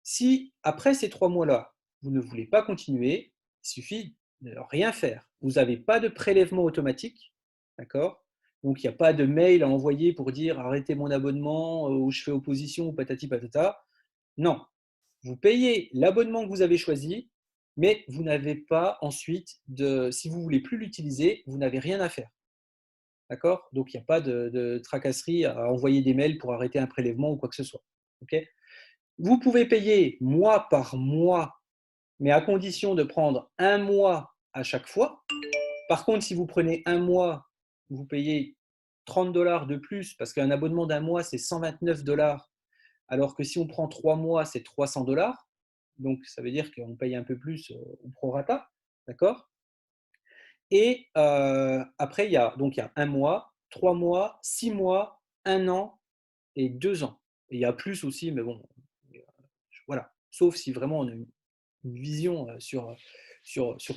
si après ces 3 mois-là, vous ne voulez pas continuer, il suffit de rien faire. Vous n'avez pas de prélèvement automatique, d'accord? Donc il n'y a pas de mail à envoyer pour dire arrêtez mon abonnement ou je fais opposition ou patati patata. Non, vous payez l'abonnement que vous avez choisi, mais vous n'avez pas ensuite de, si vous voulez plus l'utiliser, vous n'avez rien à faire. D'accord? Donc il n'y a pas de tracasserie à envoyer des mails pour arrêter un prélèvement ou quoi que ce soit. Ok? Vous pouvez payer mois par mois, mais à condition de prendre un mois à chaque fois. Par contre, si vous prenez un mois, vous payez 30 dollars de plus, parce qu'un abonnement d'un mois, c'est 129 dollars, alors que si on prend 3 mois, c'est 300 dollars. Donc, ça veut dire qu'on paye un peu plus au prorata. D'accord? Et après, il y a un mois, 3 mois, 6 mois, un an et 2 ans. Et il y a plus aussi, mais bon, voilà. Sauf si vraiment on a une vision sur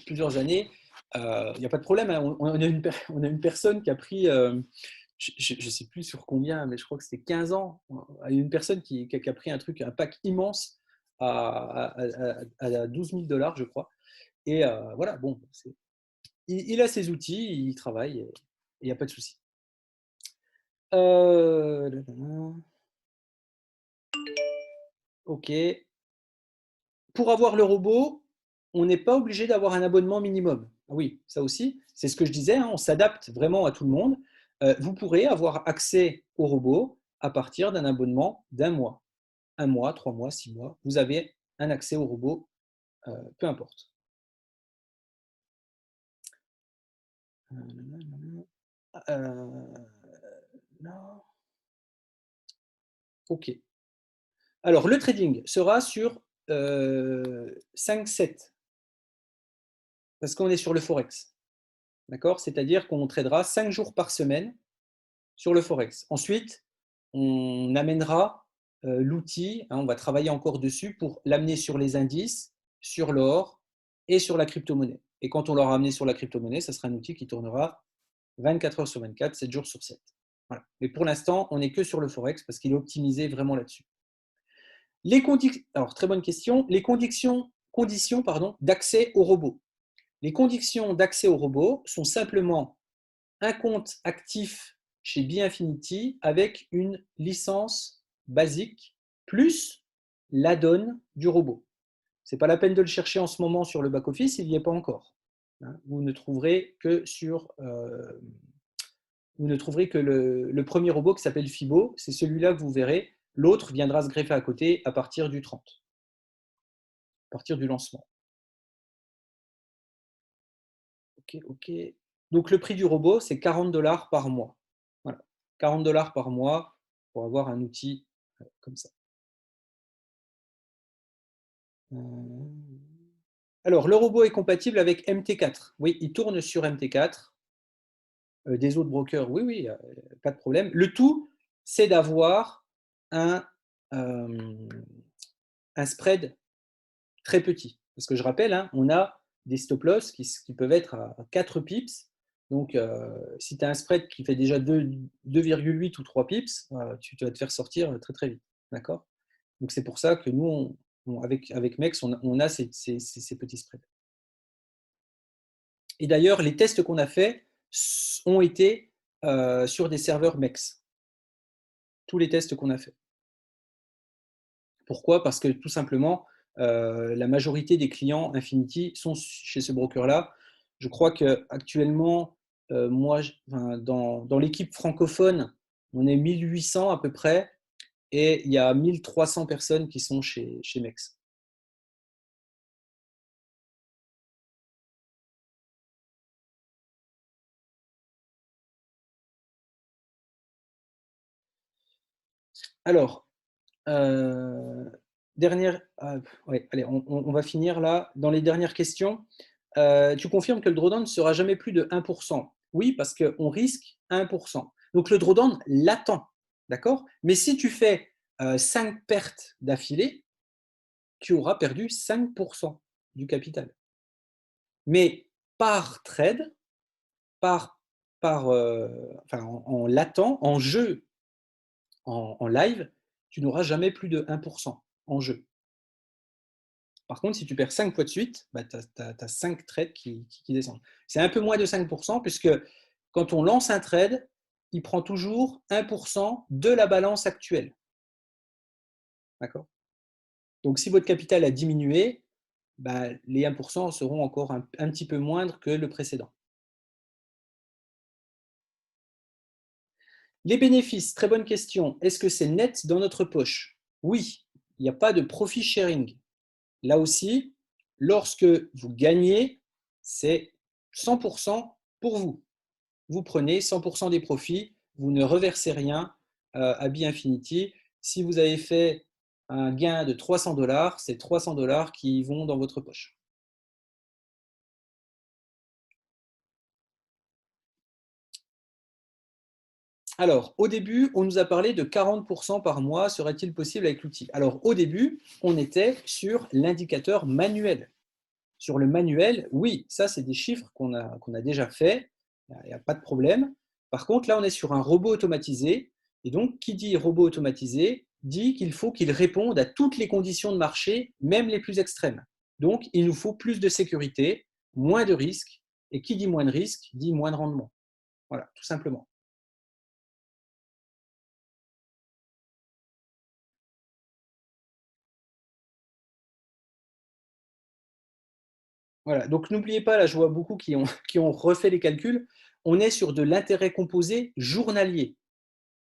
plusieurs années, il n'y a pas de problème. Hein. On a une personne qui a pris, je ne sais plus sur combien, mais je crois que c'était 15 ans. Il y a une personne qui a pris un truc, un pack immense à 12 000 dollars, je crois. Et voilà, bon, il a ses outils, il travaille, et il n'y a pas de souci. Euh, ok. Pour avoir le robot, on n'est pas obligé d'avoir un abonnement minimum. Oui, ça aussi, c'est ce que je disais, hein, on s'adapte vraiment à tout le monde. Vous pourrez avoir accès au robot à partir d'un abonnement d'un mois. Un mois, 3 mois, 6 mois, vous avez un accès au robot, peu importe. Non. Ok. Alors, le trading sera sur 5-7, parce qu'on est sur le Forex. D'accord? C'est-à-dire qu'on tradera 5 jours par semaine sur le Forex. Ensuite, on amènera l'outil, hein, on va travailler encore dessus pour l'amener sur les indices, sur l'or et sur la crypto-monnaie. Et quand on l'aura amené sur la crypto-monnaie, ça sera un outil qui tournera 24 heures sur 24, 7 jours sur 7. Voilà. Mais pour l'instant, on n'est que sur le Forex parce qu'il est optimisé vraiment là-dessus. Alors, très bonne question. Les conditions d'accès au robot. Les conditions d'accès au robot sont simplement un compte actif chez Biinfinity avec une licence basique plus l'add-on du robot. Ce n'est pas la peine de le chercher en ce moment sur le back-office, il n'y est pas encore. Vous ne trouverez que le premier robot qui s'appelle Fibo, c'est celui-là que vous verrez. L'autre viendra se greffer à côté à partir du 30, à partir du lancement. Ok. Donc le prix du robot, c'est 40 $ par mois. Voilà. 40 $ par mois pour avoir un outil comme ça. Alors, le robot est compatible avec MT4. Oui, il tourne sur MT4. Des autres brokers, oui, pas de problème. Le tout, c'est d'avoir euh, un spread très petit. Parce que je rappelle, hein, on a des stop-loss qui peuvent être à 4 pips. Donc, si tu as un spread qui fait déjà 2,8 ou 3 pips, tu vas te faire sortir très très vite. D'accord. Donc, c'est pour ça que nous, avec MEX, on a ces petits spreads. Et d'ailleurs, les tests qu'on a faits ont été sur des serveurs MEX. Tous les tests qu'on a faits. Pourquoi? Parce que tout simplement, la majorité des clients Infinity sont chez ce broker-là. Je crois qu'actuellement, moi, dans l'équipe francophone, on est 1800 à peu près, et il y a 1300 personnes qui sont chez MEX. Alors, dernière, ouais, allez, on va finir là. Dans les dernières questions, tu confirmes que le drawdown ne sera jamais plus de 1%? Oui, parce qu'on risque 1%. Donc le drawdown l'attend, d'accord? Mais si tu fais 5 pertes d'affilée, tu auras perdu 5% du capital. Mais par trade, enfin, en latent, en jeu, en live, tu n'auras jamais plus de 1% en jeu. Par contre, si tu perds 5 fois de suite, bah, tu as 5 trades qui descendent. C'est un peu moins de 5%, puisque quand on lance un trade, il prend toujours 1% de la balance actuelle. D'accord. Donc, si votre capital a diminué, bah, les 1% seront encore un petit peu moindres que le précédent. Les bénéfices, très bonne question. Est-ce que c'est net dans notre poche? Oui, il n'y a pas de profit sharing. Là aussi, lorsque vous gagnez, c'est 100% pour vous. Vous prenez 100% des profits, vous ne reversez rien à Biinfinity. Si vous avez fait un gain de 300 $, c'est 300 $ qui vont dans votre poche. Alors, au début, on nous a parlé de 40% par mois, serait-il possible avec l'outil? Alors, au début, on était sur l'indicateur manuel. Sur le manuel, oui, ça, c'est des chiffres qu'on a déjà fait, il n'y a pas de problème. Par contre, là, on est sur un robot automatisé. Et donc, qui dit robot automatisé dit qu'il faut qu'il réponde à toutes les conditions de marché, même les plus extrêmes. Donc, il nous faut plus de sécurité, moins de risques. Et qui dit moins de risques dit moins de rendement. Voilà, tout simplement. Voilà, donc n'oubliez pas, là je vois beaucoup qui ont refait les calculs, on est sur de l'intérêt composé journalier,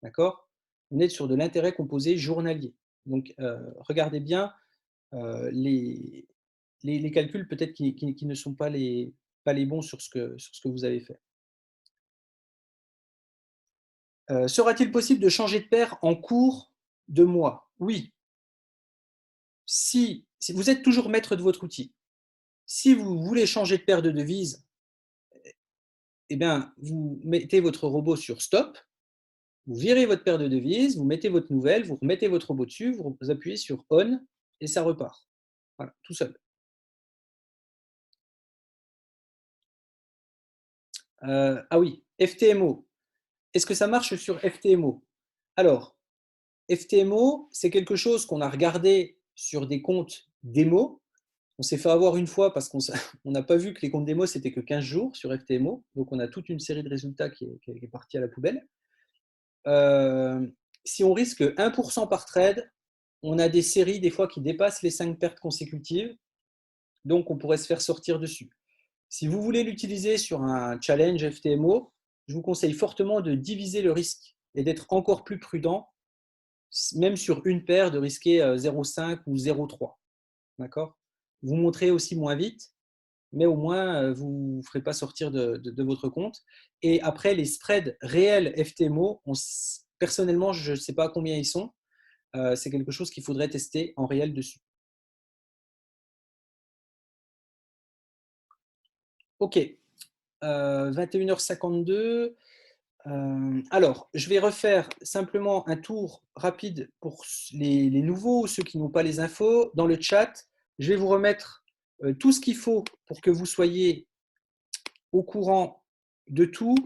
d'accord? On est sur de l'intérêt composé journalier. Donc regardez bien les calculs peut-être qui ne sont pas les bons sur ce que vous avez fait. Sera-t-il possible de changer de paire en cours de mois? Oui. Si vous êtes toujours maître de votre outil, si vous voulez changer de paire de devises, eh bien, vous mettez votre robot sur stop, vous virez votre paire de devises, vous mettez votre nouvelle, vous remettez votre robot dessus, vous appuyez sur on et ça repart. Voilà, tout seul. Ah oui, FTMO. est-ce que ça marche sur FTMO? Alors, FTMO, c'est quelque chose qu'on a regardé sur des comptes démo. On s'est fait avoir une fois parce qu'on n'a pas vu que les comptes démo, c'était que 15 jours sur FTMO. Donc, on a toute une série de résultats qui est partie à la poubelle. Si on risque 1% par trade, on a des séries des fois qui dépassent les 5 pertes consécutives. Donc, on pourrait se faire sortir dessus. Si vous voulez l'utiliser sur un challenge FTMO, je vous conseille fortement de diviser le risque et d'être encore plus prudent, même sur une paire, de risquer 0,5 ou 0,3. D'accord? Vous montrez aussi moins vite, mais au moins, vous ne ferez pas sortir de votre compte. Et après, les spreads réels FTMO, personnellement, je ne sais pas combien ils sont. C'est quelque chose qu'il faudrait tester en réel dessus. OK. 21h52. Alors, je vais refaire simplement un tour rapide pour les nouveaux, ceux qui n'ont pas les infos. Dans le chat, je vais vous remettre tout ce qu'il faut pour que vous soyez au courant de tout.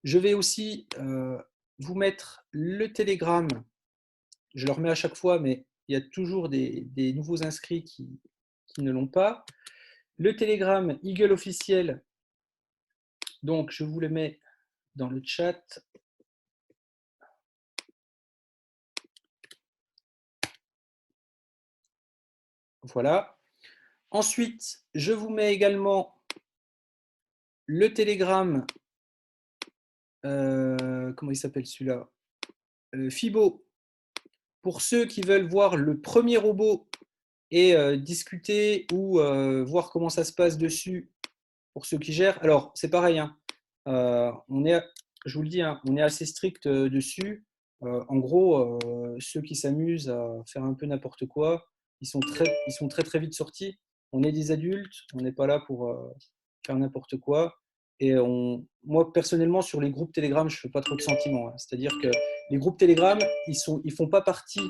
Je vais aussi vous mettre le Telegram. Je le remets à chaque fois, mais il y a toujours des nouveaux inscrits qui ne l'ont pas. Le Telegram Eagle officiel, donc je vous le mets dans le chat. Voilà. Ensuite, je vous mets également le Telegram, comment il s'appelle celui-là, Fibo, pour ceux qui veulent voir le premier robot et discuter ou voir comment ça se passe dessus pour ceux qui gèrent. Alors, c'est pareil, hein, je vous le dis, hein, on est assez strict dessus. En gros, ceux qui s'amusent à faire un peu n'importe quoi, ils sont très très vite sortis. On est des adultes, on n'est pas là pour faire n'importe quoi. Et moi, personnellement, sur les groupes Telegram, je ne fais pas trop de sentiments, hein. C'est-à-dire que les groupes Telegram, ils font pas partie.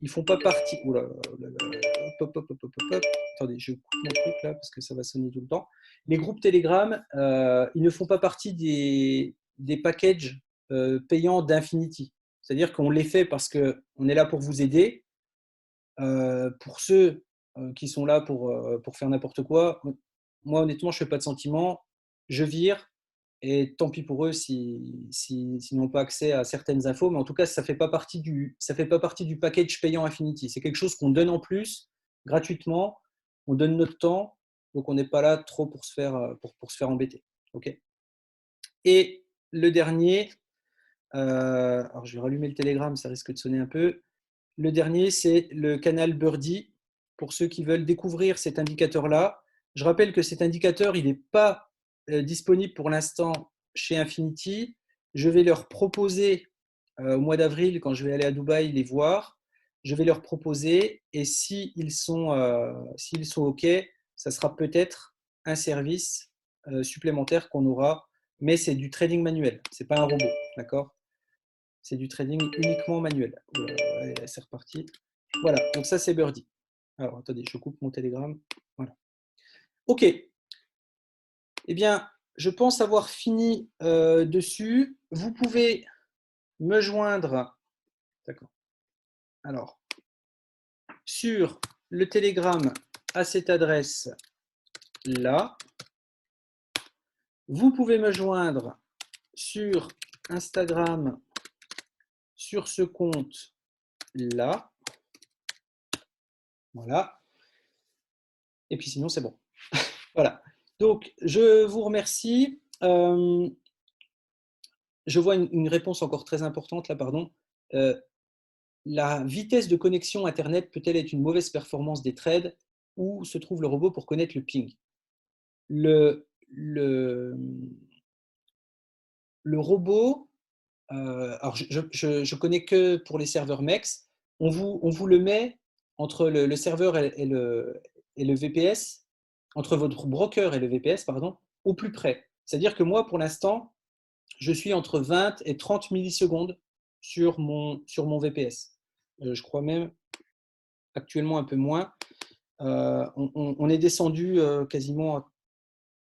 Ils font pas partie. Oula, hop, hop, hop, hop, hop. Attendez, je coupe mon truc là parce que ça va sonner tout le temps. Les groupes Telegram, ils ne font pas partie des packages payants d'Infinity. C'est-à-dire qu'on les fait parce qu'on est là pour vous aider. Pour ceux qui sont là pour faire n'importe quoi, moi honnêtement, je ne fais pas de sentiments. Je vire et tant pis pour eux s'ils n'ont pas accès à certaines infos. Mais en tout cas, ça ne fait pas partie du package payant Infinity. C'est quelque chose qu'on donne en plus, gratuitement. On donne notre temps, donc on n'est pas là trop pour se faire embêter. Okay. Et le dernier, alors je vais rallumer le Telegram, ça risque de sonner un peu. Le dernier, c'est le canal Birdie, pour ceux qui veulent découvrir cet indicateur-là. Je rappelle que cet indicateur, il n'est pas disponible pour l'instant chez Infinity. Je vais leur proposer au mois d'avril, quand je vais aller à Dubaï les voir, je vais leur proposer et s'ils sont OK, ça sera peut-être un service supplémentaire qu'on aura, mais c'est du trading manuel, ce n'est pas un robot, d'accord? C'est du trading uniquement manuel. Allez, c'est reparti. Voilà, donc ça c'est Birdie. Alors attendez, je coupe mon Telegram. Voilà. OK. Eh bien, je pense avoir fini dessus. Vous pouvez me joindre. D'accord. Alors, sur le Telegram à cette adresse là. Vous pouvez me joindre sur Instagram sur ce compte là. Voilà. Et puis sinon, c'est bon. Voilà. Donc, je vous remercie. Je vois une réponse encore très importante là, pardon. La vitesse de connexion Internet peut-elle être une mauvaise performance des trades? Où se trouve le robot pour connaître le ping? Le robot, alors je connais que pour les serveurs MEX, on vous le met entre le serveur et le VPS, entre votre broker et le VPS, pardon, au plus près. C'est-à-dire que moi, pour l'instant, je suis entre 20 et 30 millisecondes sur mon VPS. Je crois même actuellement un peu moins. On est descendu quasiment à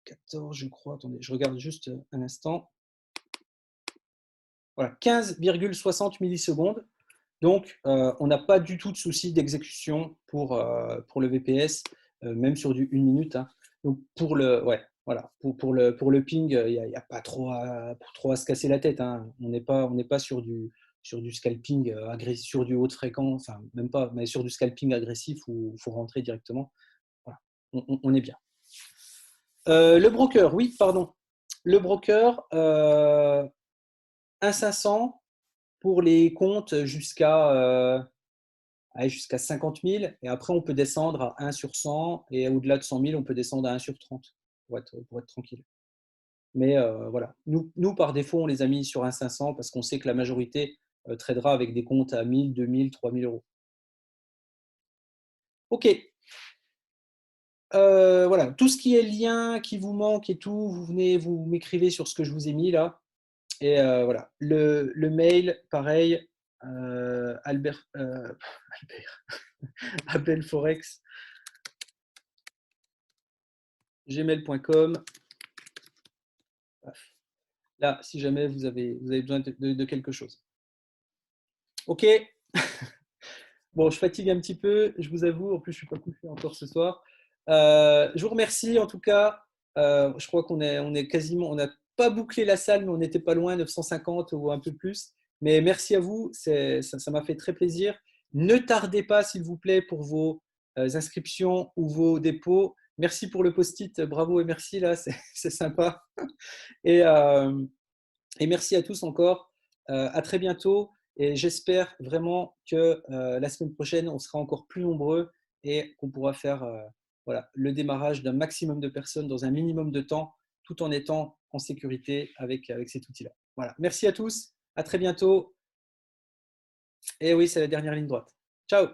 14, je crois. Attendez, je regarde juste un instant. Voilà, 15,60 millisecondes. Donc, on n'a pas du tout de souci d'exécution pour le VPS, même sur du 1 minute. Hein. Donc, ouais, voilà, pour le ping, il n'y a pas trop à se casser la tête. Hein. On n'est pas sur du scalping agressif, sur du haute fréquence, enfin, même pas, mais sur du scalping agressif où il faut rentrer directement. Voilà, on est bien. Le broker, oui, pardon. Le broker, 1,500 pour les comptes jusqu'à 50 000. Et après, on peut descendre à 1 sur 100. Et au-delà de 100 000, on peut descendre à 1 sur 30 pour être tranquille. Mais voilà, nous, par défaut, on les a mis sur 1,500 parce qu'on sait que la majorité tradera avec des comptes à 1000, 2000, 3000 euros. OK. Voilà, tout ce qui est lien qui vous manque et tout, vous m'écrivez sur ce que je vous ai mis là. Et voilà, le mail, pareil, Albert, Abelforex, gmail.com. Là, si jamais vous avez besoin de quelque chose. OK. Bon, je fatigue un petit peu, je vous avoue. En plus, je ne suis pas couché encore ce soir. Je vous remercie en tout cas. Je crois qu'on est quasiment, on n'a pas bouclé la salle, mais on n'était pas loin, 950 ou un peu plus. Mais merci à vous, ça m'a fait très plaisir. Ne tardez pas, s'il vous plaît, pour vos inscriptions ou vos dépôts. Merci pour le post-it, bravo et merci, là, c'est sympa. Et, et merci à tous encore. À très bientôt. Et j'espère vraiment que la semaine prochaine, on sera encore plus nombreux et qu'on pourra faire voilà, le démarrage d'un maximum de personnes dans un minimum de temps, tout en étant en sécurité avec cet outil-là. Voilà. Merci à tous. À très bientôt. Et oui, c'est la dernière ligne droite. Ciao.